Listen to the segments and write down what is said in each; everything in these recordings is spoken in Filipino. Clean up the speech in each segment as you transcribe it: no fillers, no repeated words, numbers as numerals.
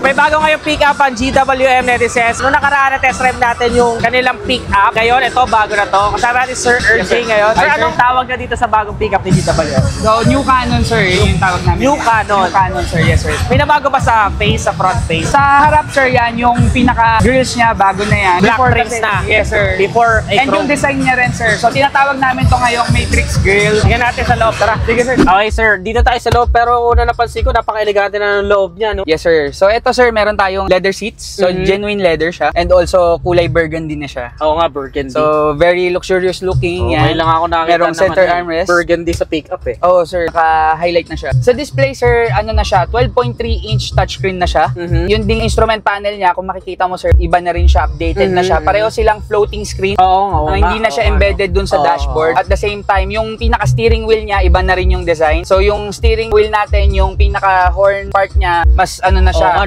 may bago ngayong pick-up ang GWM Netizens. Noong nakaraan na test drive natin yung kanilang pick-up. Ngayon, ito, bago na to. Kasama natin Sir RJ ngayon. Sir, anong tawag na dito sa bagong pick-up ni GWM? So, New Cannon, sir, yung tawag namin. New Cannon. New Cannon, sir. Yes, sir. May nabago ba sa face, sa front face? Sa harap, sir, yan, yung pinaka-grills niya, bago na yan. Black Before trims kasi- na. Yes, sir. Before ay And yung chrome. design niya rin, sir. So, tinatawag namin to ngayong Matrix Grill. Tingnan natin sa loob, tara. Sige, sir. Okay, sir. Dito tayo sa loob, pero una napansin ko, napaka-elegante na ng loob niya, no? Yes, sir. So, ito, sir, meron tayong leather seats. So, genuine leather siya. And also, kulay burgundy na siya. Oo nga, burgundy. So, very luxurious looking. Okay lang ako nakakita Merong ng center ano, armrest. burgundy sa pick-up eh. Oo, sir. Naka-highlight na siya. Sa display, sir, ano na siya, 12.3-inch touchscreen na siya. Yung ding instrument panel niya, kung makikita mo, sir, iba na rin siya, updated na siya. Pareho silang floating screen. Oo, Hindi na siya embedded dun sa dashboard. At the same time, yung pinaka-steering wheel niya, iba na rin yung design. So, yung steering wheel natin, yung pinaka-horn part niya, mas ano na siya,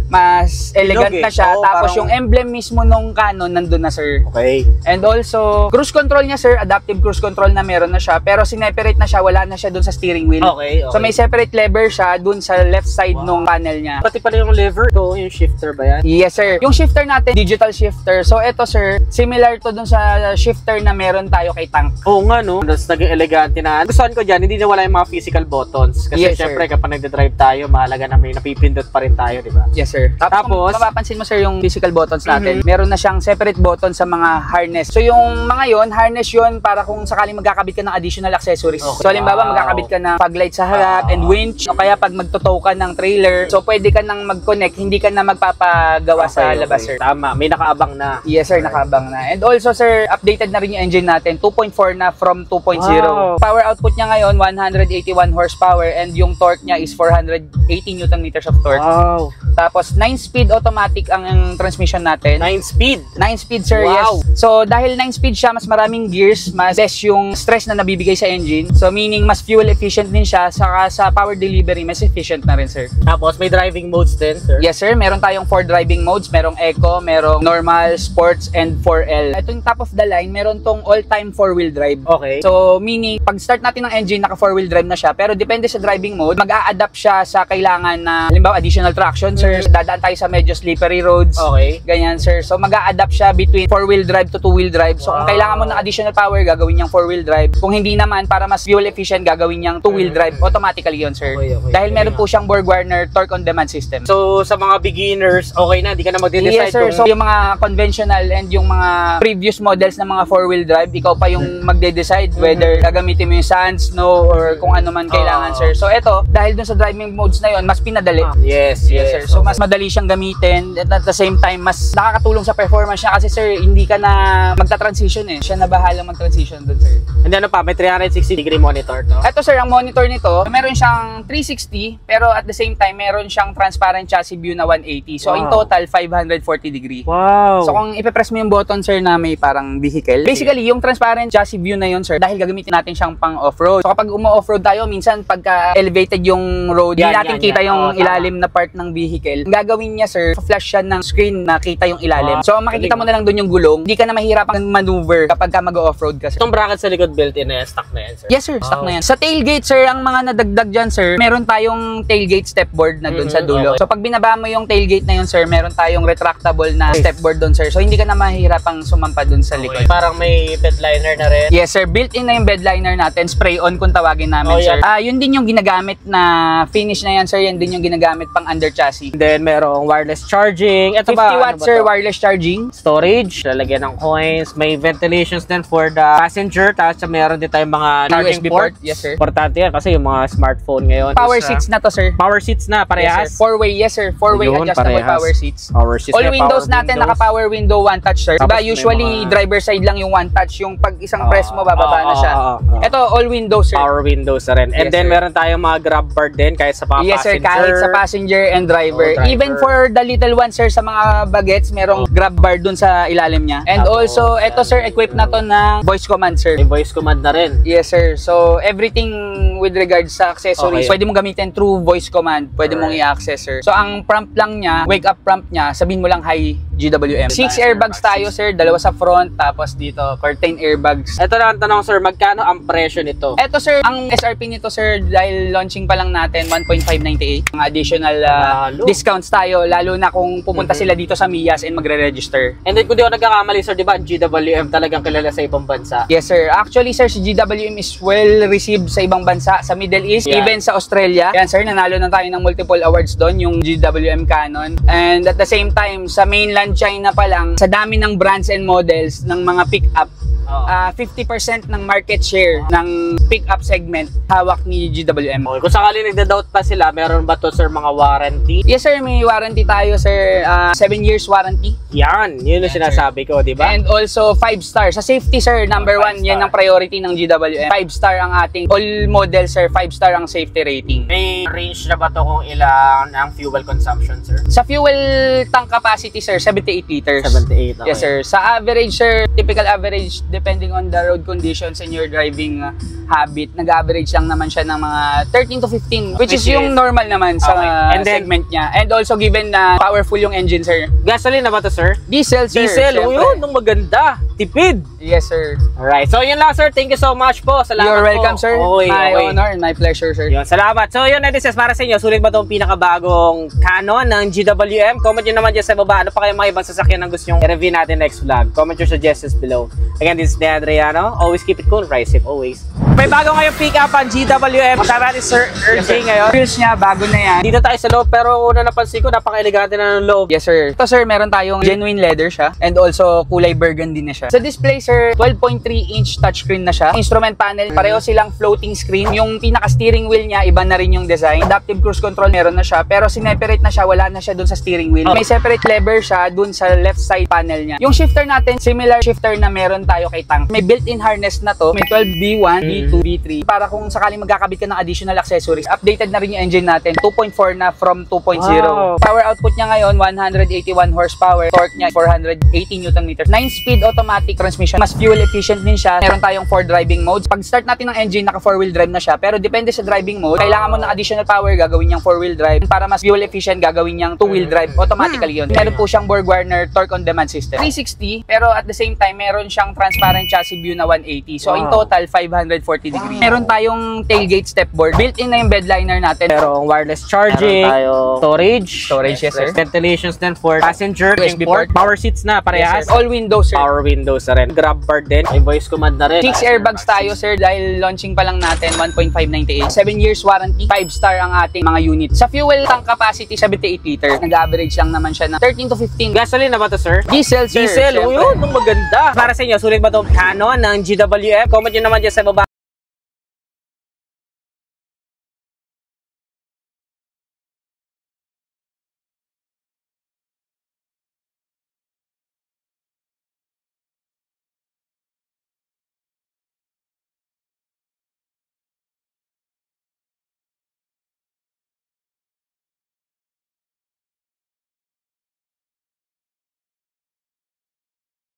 mas elegant na siya. Tapos yung emblem mismo nung Canon, nandun na, sir. Okay. And also, cruise control niya, sir, adaptive cruise control na meron na siya. Pero sineperate na siya, wala na siya dun sa steering wheel. Okay. So, may separate lever siya dun sa left side nung panel niya. Pati pala yung lever to, yung shifter ba yan? Yes, sir. Yung shifter natin, digital shifter. So, ito, sir, similar to dun sa shifter na meron tayo kay Tank. Oo nga, no? Tapos naging elegante na. Gustuhan ko dyan, hindi na wala yung mga physical buttons. Kasi Yes, syempre, sir. kapag nagdadrive tayo, mahalaga na may napipindot pa rin tayo, di ba? Yes, sir. Tapos kung Tapos, mapapansin mo, sir, yung physical buttons natin, meron na siyang separate button sa mga harness. So, yung mga yon, harness yon para kung sakaling magkakabit ka ng additional accessories. Okay. So, halimbawa, magkakabit ka ng fog light sa harap and winch, o kaya pag magtotow ka ng trailer, so pwede ka nang mag-connect, hindi ka na magpapagawa sa labas, sir. Tama, may nakaabang na. Yes, sir, nakabang na. And also, sir, updated na rin yung engine natin, 2.4 na from 2.0. Wow. Power output niya ngayon, 181 horsepower, and yung torque niya is 480 Newton meters of torque. Wow. Tapos 9-speed automatic ang transmission natin. 9-speed. 9-speed, sir, Wow. yes. So dahil 9-speed siya, mas maraming gears, mas less yung stress na nabibigay sa engine. So meaning mas fuel efficient din siya, saka sa power delivery mas efficient na rin, sir. Tapos may driving modes din, sir. Yes, sir, meron tayong 4 driving modes, merong Eco, merong Normal, Sports, and 4L. Ito yung top of the line, meron tong all-time 4-wheel drive. Okay. So, meaning, pag start natin ng engine, naka 4-wheel drive na siya. Pero depende sa driving mode, mag-a-adapt siya sa kailangan na, halimbawa, additional traction, sir. Dadaan tayo sa medyo slippery roads. Okay. Ganyan, sir. So, mag-a-adapt siya between 4-wheel drive to 2-wheel drive. So, kung kailangan mo ng additional power, gagawin niyang 4-wheel drive. Kung hindi naman, para mas fuel efficient, gagawin niyang 2-wheel drive. Automatically yun, sir. Okay. Dahil meron po siyang Borg-Warner torque-on-demand system. So, sa mga beginners, okay na, di ka na magde-decide Yes, sir. So, yung mga conventional and yung mga previous models ng mga 4-wheel drive, ikaw pa yung magde-decide whether gagamitin mo yung sand, snow, or kung ano man kailangan, sir. So, ito, dahil dun sa driving modes na yon, mas pinadali. Yes, Yes, sir. So, mas madali siyang gamitin and at the same time, mas nakakatulong sa performance niya kasi, sir, hindi ka na magta-transition eh. Siya na bahalang mag-transition dun, sir. And ano pa, may 360-degree monitor to. Ito, sir, ang monitor nito, meron siyang 360, pero at the same time, meron siyang transparent chassis view na 180. So, in Wow. total, 540 degree. Wow. So kung ipe-press mo yung button, sir, na may parang vehicle, basically yung transparent chassis view na yun, sir, dahil gagamitin natin siyang pang off-road. So kapag umo-offroad tayo, minsan pagka elevated yung road, hindi natin kita yung ilalim na part ng vehicle. Ang gagawin niya, sir, flash siya ng screen na kita yung ilalim. So makikita mo na lang doon yung gulong. Hindi ka na mahirapang maneuver kapag ka mag-off-road ka, sir. Itong bracket sa likod built-in na yan, stock na yan, sir. Yes, sir. Stock na yan. Sa tailgate, sir, ang mga nadagdag dyan, sir, meron tayong tailgate stepboard na doon sa dulo. Okay. So pag binaba mo yung tailgate na yun, sir, meron tayong retractable na stepboard doon, sir. So hindi ka na mahihirapang sumampa doon sa likod. Okay. Parang may bed liner na rin. Yes, sir. Built-in na yung bed liner natin. Spray on kung tawagin namin, Oh, sir. yeah. Yun din yung ginagamit na finish na yan, sir. Yan din yung ginagamit pang under chassis. And then merong wireless charging. Ito 50 ba? watts, sir, wireless charging. Storage, lalagyan ng coins, may ventilations din for the passenger, tapos meron din tayong mga charging USB ports. port. Yes, sir. Importante yan kasi yung mga smartphone ngayon. Power is, seats na to, sir. Power seats na, Yes, parehas. sir. Four-way, yes, sir. Four-way Ayun, adjustable parehas. power seats. Power seats All na, windows power natin, windows. naka-power window one touch, sir. Tapos Diba, may usually mga- driver side lang yung one touch, yung pag isang press mo, bababa na siya. Ito, all windows, sir. Power windows na rin. And Yes, then sir. meron tayong mga grab bar din kahit sa mga Yes, sir, passenger. kahit sa passenger and driver. Oh, driver. Even for the little one, sir, sa mga bagets, merong grab bar dun sa ilalim niya. And Tapos, also, ito, sir, equipped na to ng voice command, sir. May voice command na rin. Yes, sir. So, everything with regards sa accessories, Okay. pwede mong gamitin through voice command. Pwede mong i-access, sir. So, ang prompt lang niya, wake up prompt niya, sabihin mo lang hi GWM. 6 airbags tayo, sir. Dalawa sa front, tapos dito, curtain airbags. Ito na ang tanong, sir, magkano ang presyo nito? Eto, sir, ang SRP nito, sir, dahil launching pa lang natin, 1.598. Mga additional discounts tayo, lalo na kung pupunta sila dito sa Mias and magre-register. And then kung di ako nagkakamali, sir, di ba, GWM talagang kilala sa ibang bansa? Yes, sir. Actually, sir, si GWM is well received sa ibang bansa, sa Middle East, even sa Australia. Yan, sir, nanalo na tayo ng multiple awards doon, yung GWM Canon. And at the same time, sa mainland China pa lang, sa dami ng brands and models ng mga pick-up, 50% ng market share ng pick-up segment hawak ni GWM. Okay. Kung sakali nagda-doubt pa sila, meron ba to, sir, mga warranty? Yes, sir, may warranty tayo, sir. 7 years warranty. Yan, yun yung sinasabi ko, di ba? And also 5 star. Sa safety, sir, number 1, yan ang priority ng GWM. 5 star ang ating all model, sir. 5 star ang safety rating. May range na ba to kung ilang ang fuel consumption, sir? Sa fuel tank capacity, sir, 78 liters. 78, okay. Yes, sir. Sa average, sir, typical average, depending on the road conditions and your driving habit, nag-average lang naman siya ng mga 13 to 15, which is yung normal naman sa and then, segment niya. And also given na powerful yung engine, sir. Gasoline na ba to, sir? Diesel, sir. Diesel, syempre. yun, nung maganda. Tipid. Yes, sir. Alright, so yun lang, sir. Thank you so much po. Salamat You're welcome, po. sir. Okay, My okay. honor and my pleasure, sir. Yun, salamat. So yun, netizens, para sa inyo, sulit ba itong pinakabagong Canon ng GWM? Comment nyo naman dyan sa baba. Ano pa kayo mga ibang sasakyan na gusto nyo i-review natin next vlog? Comment your suggestions below. Again, this is Dan Adriano. Always keep it cool, ride safe always. May bago ngayong pick-up ang GWM. Kasama natin Sir RJ ngayon. Wheels niya, bago na yan. Dito tayo sa loob, pero una napansin ko, napaka-elegante na ng loob. Yes, sir. Ito, sir, meron tayong genuine leather siya and also kulay burgundy na siya. Sa display, sir, 12.3-inch touchscreen na siya. Instrument panel, pareho silang floating screen. Yung pinaka-steering wheel niya, iba na rin yung design. Adaptive cruise control meron na siya, pero sineperate na siya, wala na siya dun sa steering wheel. May separate lever siya dun sa left side panel niya. Yung shifter natin, similar shifter na meron tayo kay tank. May built-in harness na to. May 12 B1, B2, B3. Para kung sakaling magkakabit ka ng additional accessories, updated na rin yung engine natin. 2.4 na from 2.0. Wow. Power output niya ngayon, 181 horsepower. Torque niya, 480 Nm. 9-speed automatic transmission. Mas fuel efficient din siya. Meron tayong 4 driving modes. Pag start natin ng engine, naka 4-wheel drive na siya. Pero depende sa driving mode, kailangan mo ng additional power, gagawin niyang 4-wheel drive. Para mas fuel efficient, gagawin niyang 2-wheel drive. Automatically yun. Meron po siyang Borg-Warner torque on demand system. 360, pero at the same time, meron siyang transparent chassis view na 180. So in total, 540 degrees. Meron tayong tailgate stepboard. Built-in na yung bedliner natin. Merong wireless charging, Meron tayo storage, yes, sir. ventilations din for passenger, USB import, port. power seats na, parehas. Yes, sir. All windows, sir. Power windows na rin. Grab bar din. May voice command na rin. 6 airbags tayo, sir, dahil launching pa lang natin, 1.598. 7 years warranty, 5 star ang ating mga unit. Sa fuel tank capacity, 78 liters. Nag-average lang naman siya ng 13 to 15. Gasoline na ba to, sir? Diesel, sir. Diesel, syempre. yun, nung maganda. Para sa inyo, sulit ba itong Canon ng GWM? Comment nyo naman dyan sa baba.